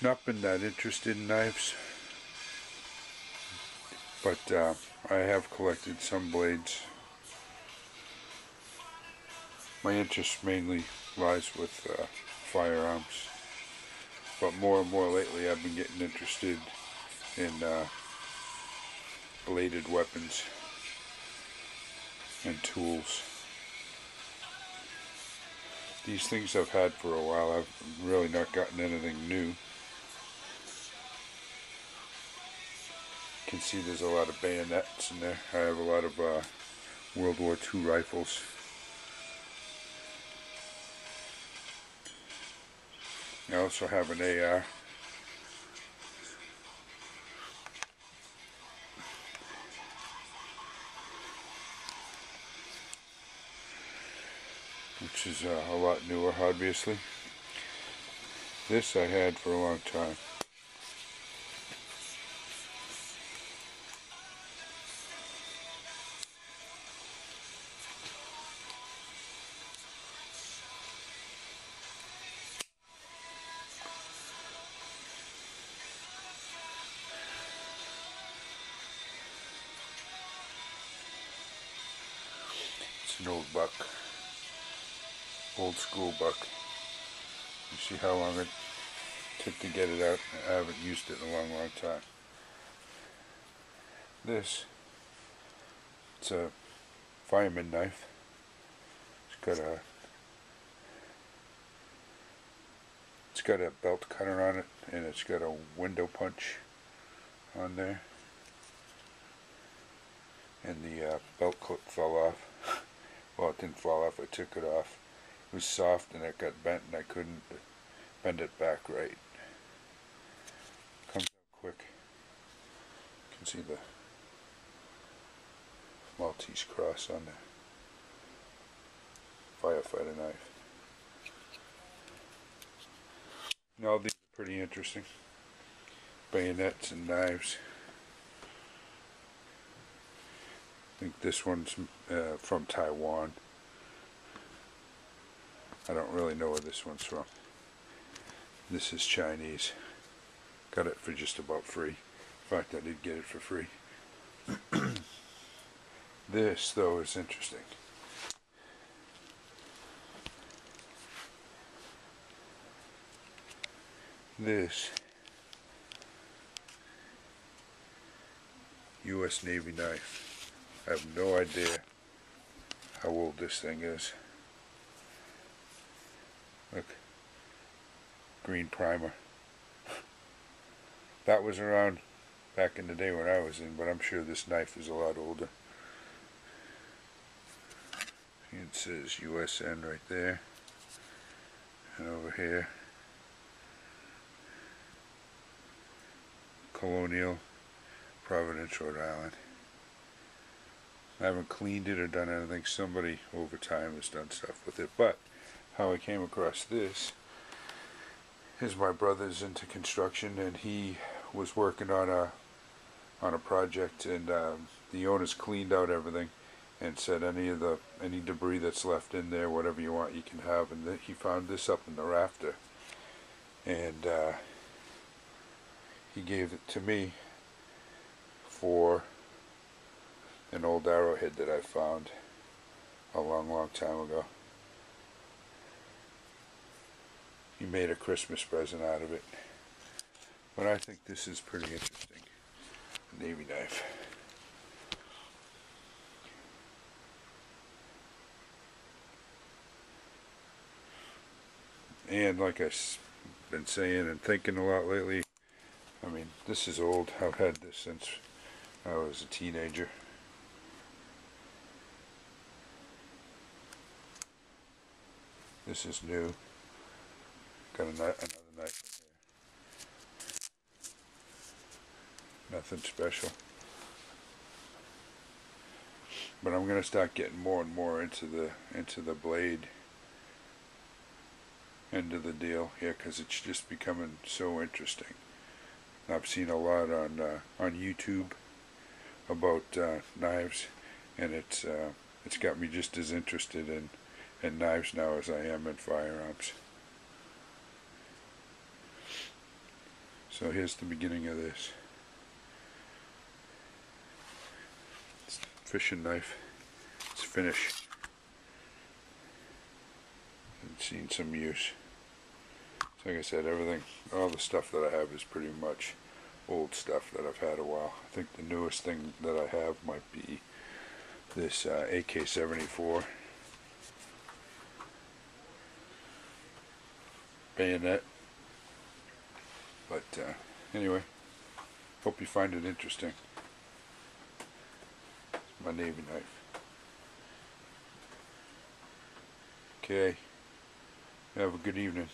not been that interested in knives, but I have collected some blades. My interest mainly lies with firearms, but more and more lately I've been getting interested in bladed weapons and tools. These things I've had for a while. I've really not gotten anything new. You can see there's a lot of bayonets in there. I have a lot of World War II rifles. I also have an AR. Which is a lot newer, obviously. This I had for a long time. It's an old buck. Old school buck. You see how long it took to get it out? I haven't used it in a long time. This, it's a Fireman knife. It's got a belt cutter on it, and it's got a window punch on there. And the belt clip fell off. Well, it didn't fall off, I took it off. It was soft and it got bent and I couldn't bend it back right. Comes out quick. You can see the Maltese cross on the firefighter knife. Now these are pretty interesting. Bayonets and knives. I think this one's from Taiwan. I don't really know where this one's from. This is Chinese. Got it for just about free. In fact, I did get it for free. This, though, is interesting. This U.S. Navy knife. I have no idea how old this thing is. Look, green primer. That was around back in the day when I was in, but I'm sure this knife is a lot older. It says USN right there, and over here, Colonial, Providence, Rhode Island. I haven't cleaned it or done anything. Somebody over time has done stuff with it, but how I came across this is my brother's into construction and he was working on a project, and the owners cleaned out everything and said any debris that's left in there, whatever you want, you can have. And he found this up in the rafter, and he gave it to me for an old arrowhead that I found a long time ago. He made a Christmas present out of it. But I think this is pretty interesting. A Navy knife. And like I've been saying and thinking a lot lately, I mean, this is old. I've had this since I was a teenager. This is new. Got another knife in here. Nothing special. But I'm gonna start getting more and more into the blade end of the deal here, because it's just becoming so interesting. I've seen a lot on YouTube about knives, and it's got me just as interested in knives now as I am in firearms. So here's the beginning of this. It's a fishing knife. It's finished. It's seen some use. So like I said, everything, all the stuff that I have is pretty much old stuff that I've had a while. I think the newest thing that I have might be this AK74 bayonet. But anyway, hope you find it interesting. It's my Navy knife. Okay, have a good evening.